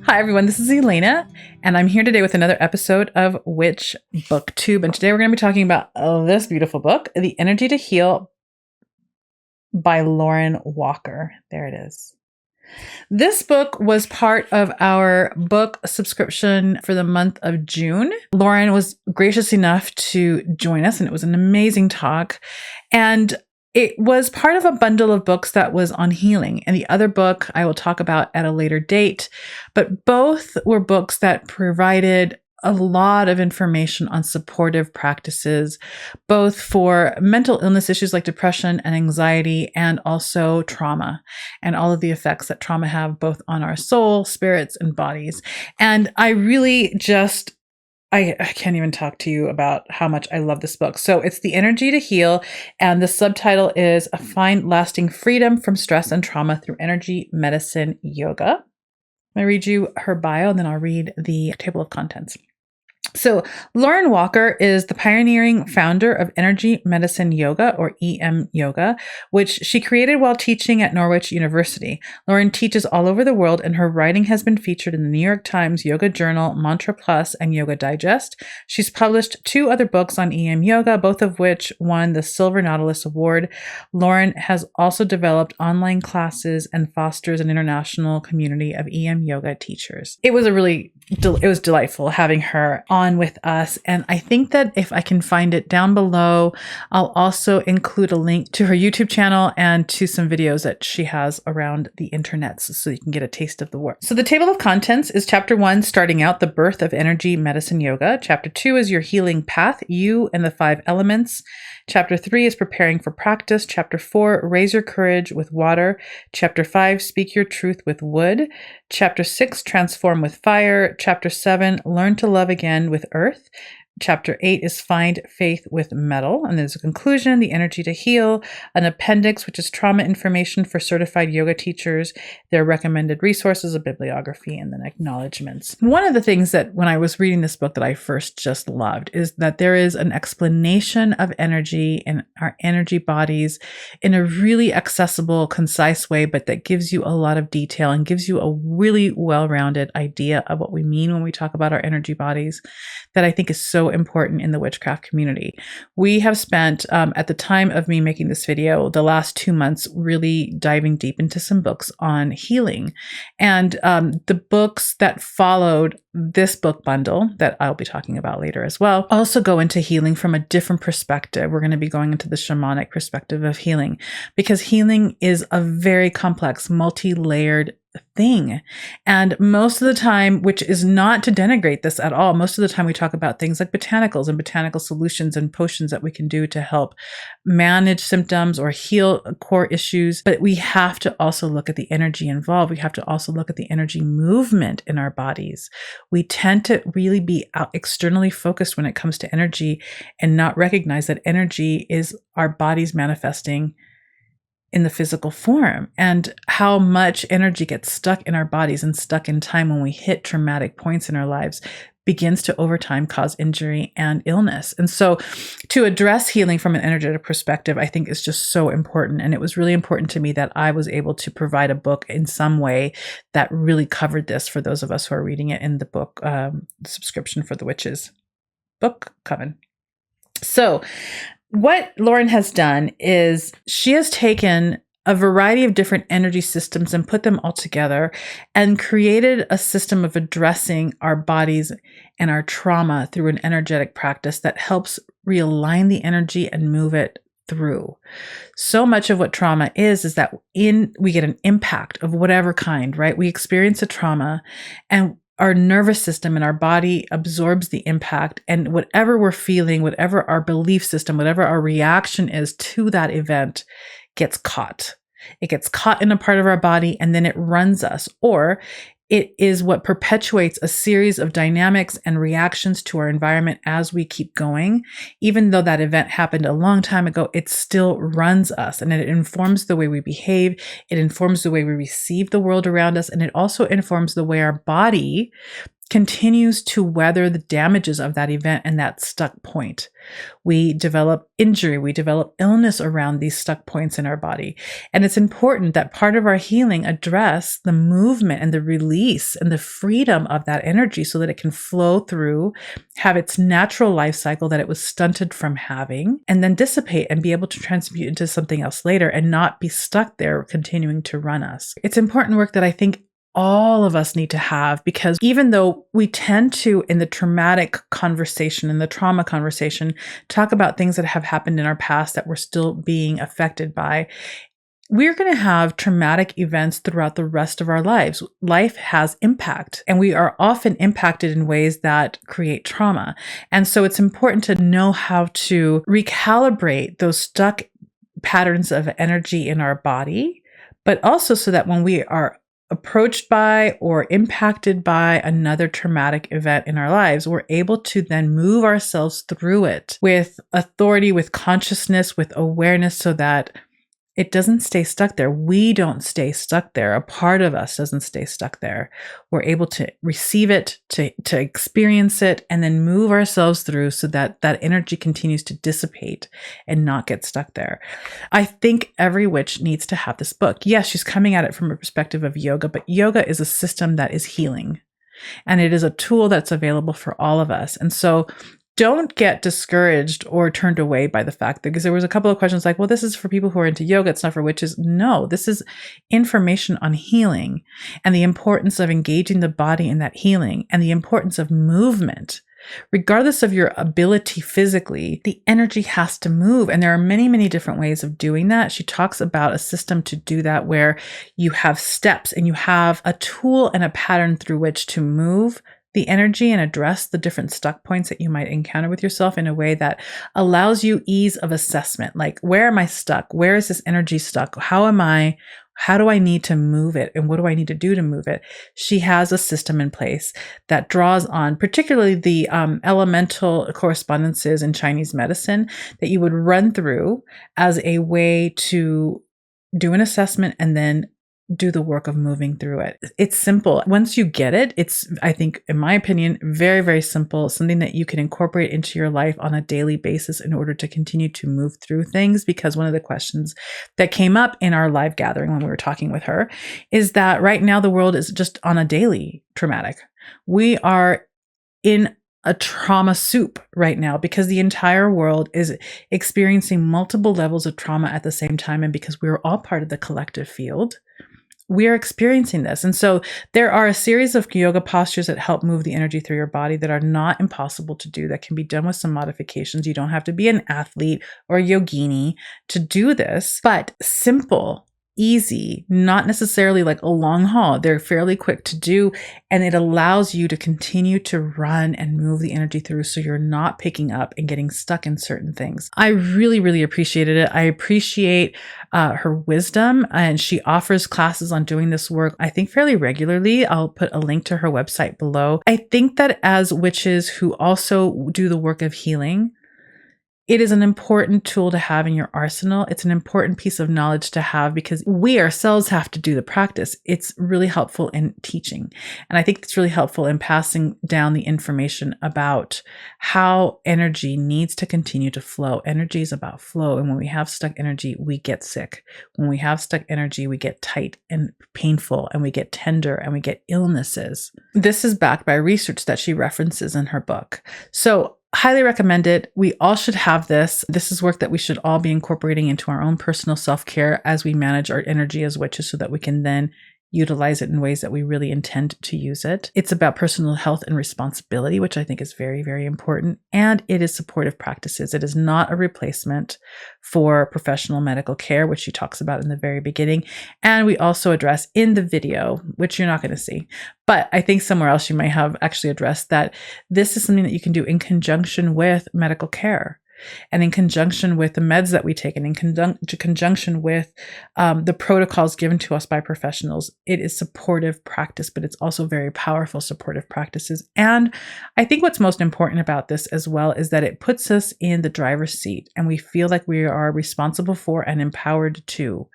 Hi everyone, this is Elena, and I'm here today with another episode of Witch Booktube. And today we're going to be talking about this beautiful book, The Energy to Heal by Lauren Walker. There it is. This book was part of our book subscription for the month of June. Lauren was gracious enough to join us, and it was an amazing talk. And it was part of a bundle of books that was on healing, and the other book I will talk about at a later date. But both were books that provided a lot of information on supportive practices, both for mental illness issues like depression and anxiety, and also trauma and all of the effects that trauma have both on our soul, spirits, and bodies. And I really just I can't even talk to you about how much I love this book. So it's The Energy to Heal, and the subtitle is Find Lasting Freedom from Stress and Trauma Through Energy Medicine Yoga. I'm going to read you her bio, and then I'll read the table of contents. So Lauren Walker is the pioneering founder of Energy Medicine Yoga, or EM Yoga, which she created while teaching at Norwich University. Lauren teaches all over the world, and her writing has been featured in the New York Times, Yoga Journal, Mantra Plus, and Yoga Digest. She's published 2 other books on EM Yoga, both of which won the Silver Nautilus Award. Lauren has also developed online classes and fosters an international community of EM Yoga teachers. It was delightful having her on with us. And I think that if I can find it down below, I'll also include a link to her YouTube channel and to some videos that she has around the internet so you can get a taste of the work. So the table of contents is Chapter 1, starting out the birth of Energy Medicine Yoga. Chapter 2 is your healing path, you and the 5 elements. Chapter 3 is preparing for practice. Chapter 4, raise your courage with water. Chapter 5, speak your truth with wood. Chapter 6, transform with fire. Chapter 7, learn to love again with earth. Chapter 8 is find faith with metal. And there's a conclusion, the energy to heal, an appendix, which is trauma information for certified yoga teachers, their recommended resources, a bibliography, and then acknowledgements. One of the things that when I was reading this book that I first just loved is that there is an explanation of energy and our energy bodies in a really accessible, concise way, but that gives you a lot of detail and gives you a really well-rounded idea of what we mean when we talk about our energy bodies, that I think is so important in the witchcraft community. We have spent, at the time of me making this video, the last 2 months really diving deep into some books on healing. And the books that followed this book bundle that I'll be talking about later as well also go into healing from a different perspective. We're going to be going into the shamanic perspective of healing, because healing is a very complex, multi-layered thing. And most of the time, which is not to denigrate this at all, most of the time we talk about things like botanicals and botanical solutions and potions that we can do to help manage symptoms or heal core issues. But we have to also look at the energy involved. We have to also look at the energy movement in our bodies. We tend to really be externally focused when it comes to energy and not recognize that energy is our bodies manifesting in the physical form, and how much energy gets stuck in our bodies and stuck in time when we hit traumatic points in our lives begins to over time cause injury and illness. And so to address healing from an energetic perspective, I think is just so important. And it was really important to me that I was able to provide a book in some way that really covered this for those of us who are reading it in the book subscription for the Witches Book Coven. So what Lauren has done is she has taken a variety of different energy systems and put them all together and created a system of addressing our bodies and our trauma through an energetic practice that helps realign the energy and move it through. So much of what trauma is that we get an impact of whatever kind, right? We experience a trauma, and our nervous system and our body absorbs the impact, and whatever we're feeling, whatever our belief system, whatever our reaction is to that event gets caught. It gets caught in a part of our body, and then it runs us, or it is what perpetuates a series of dynamics and reactions to our environment as we keep going. Even though that event happened a long time ago, it still runs us, and it informs the way we behave. It informs the way we receive the world around us. And it also informs the way our body continues to weather the damages of that event and that stuck point. We develop injury, we develop illness around these stuck points in our body. And it's important that part of our healing address the movement and the release and the freedom of that energy so that it can flow through, have its natural life cycle that it was stunted from having, and then dissipate and be able to transmute into something else later and not be stuck there continuing to run us. It's important work that I think all of us need to have, because even though we tend to, in the traumatic conversation, in the trauma conversation, talk about things that have happened in our past that we're still being affected by, we're going to have traumatic events throughout the rest of our lives. Life has impact, and we are often impacted in ways that create trauma. And so it's important to know how to recalibrate those stuck patterns of energy in our body, but also so that when we are approached by or impacted by another traumatic event in our lives, we're able to then move ourselves through it with authority, with consciousness, with awareness, so that it doesn't stay stuck there. We don't stay stuck there. A part of us doesn't stay stuck there. We're able to receive it, to experience it, and then move ourselves through so that that energy continues to dissipate and not get stuck there. I think every witch needs to have this book. Yes, she's coming at it from a perspective of yoga, but yoga is a system that is healing, and it is a tool that's available for all of us. And so don't get discouraged or turned away by the fact that, because there was a couple of questions like, well, this is for people who are into yoga, it's not for witches. No, this is information on healing and the importance of engaging the body in that healing and the importance of movement. Regardless of your ability physically, the energy has to move. And there are many, many different ways of doing that. She talks about a system to do that where you have steps and you have a tool and a pattern through which to move the energy and address the different stuck points that you might encounter with yourself in a way that allows you ease of assessment. Like, where am I stuck? Where is this energy stuck? How do I need to move it? And what do I need to do to move it? She has a system in place that draws on particularly the elemental correspondences in Chinese medicine that you would run through as a way to do an assessment and then do the work of moving through it. It's simple. Once you get it, it's, I think, in my opinion, very, very simple, something that you can incorporate into your life on a daily basis in order to continue to move through things. Because one of the questions that came up in our live gathering when we were talking with her is that right now the world is just on a daily traumatic. We are in a trauma soup right now because the entire world is experiencing multiple levels of trauma at the same time. And because we're all part of the collective field, we are experiencing this. And so there are a series of yoga postures that help move the energy through your body that are not impossible to do, that can be done with some modifications. You don't have to be an athlete or a yogini to do this, but simple, easy, not necessarily like a long haul. They're fairly quick to do, and it allows you to continue to run and move the energy through so you're not picking up and getting stuck in certain things. I really, really appreciated it. I appreciate her wisdom, and she offers classes on doing this work, I think, fairly regularly. I'll put a link to her website below. I think that as witches who also do the work of healing, it is an important tool to have in your arsenal. It's an important piece of knowledge to have because we ourselves have to do the practice. It's really helpful in teaching. And I think it's really helpful in passing down the information about how energy needs to continue to flow. Energy is about flow. And when we have stuck energy, we get sick. When we have stuck energy, we get tight and painful, and we get tender, and we get illnesses. This is backed by research that she references in her book. So highly recommend it. We all should have this. This is work that we should all be incorporating into our own personal self-care as we manage our energy as witches so that we can then utilize it in ways that we really intend to use it. It's about personal health and responsibility, which I think is very, very important. And it is supportive practices. It is not a replacement for professional medical care, which she talks about in the very beginning. And we also address in the video, which you're not going to see, but I think somewhere else you might have actually addressed that this is something that you can do in conjunction with medical care. And in conjunction with the meds that we take, and in conjunction with the protocols given to us by professionals, it is supportive practice, but it's also very powerful supportive practices. And I think what's most important about this as well is that it puts us in the driver's seat, and we feel like we are responsible for and empowered to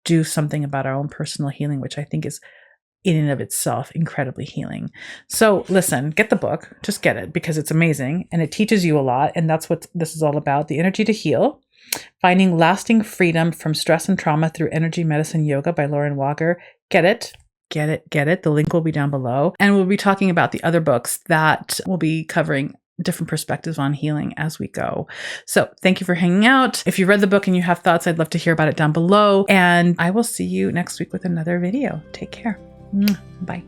do something about our own personal healing, which I think is in and of itself incredibly healing. So listen, get the book, just get it because it's amazing and it teaches you a lot. And that's what this is all about. The Energy to Heal, Finding Lasting Freedom from Stress and Trauma Through Energy Medicine Yoga by Lauren Walker. Get it. Get it. Get it. The link will be down below. And we'll be talking about the other books that will be covering different perspectives on healing as we go. So thank you for hanging out. If you read the book and you have thoughts, I'd love to hear about it down below. And I will see you next week with another video. Take care. Bye.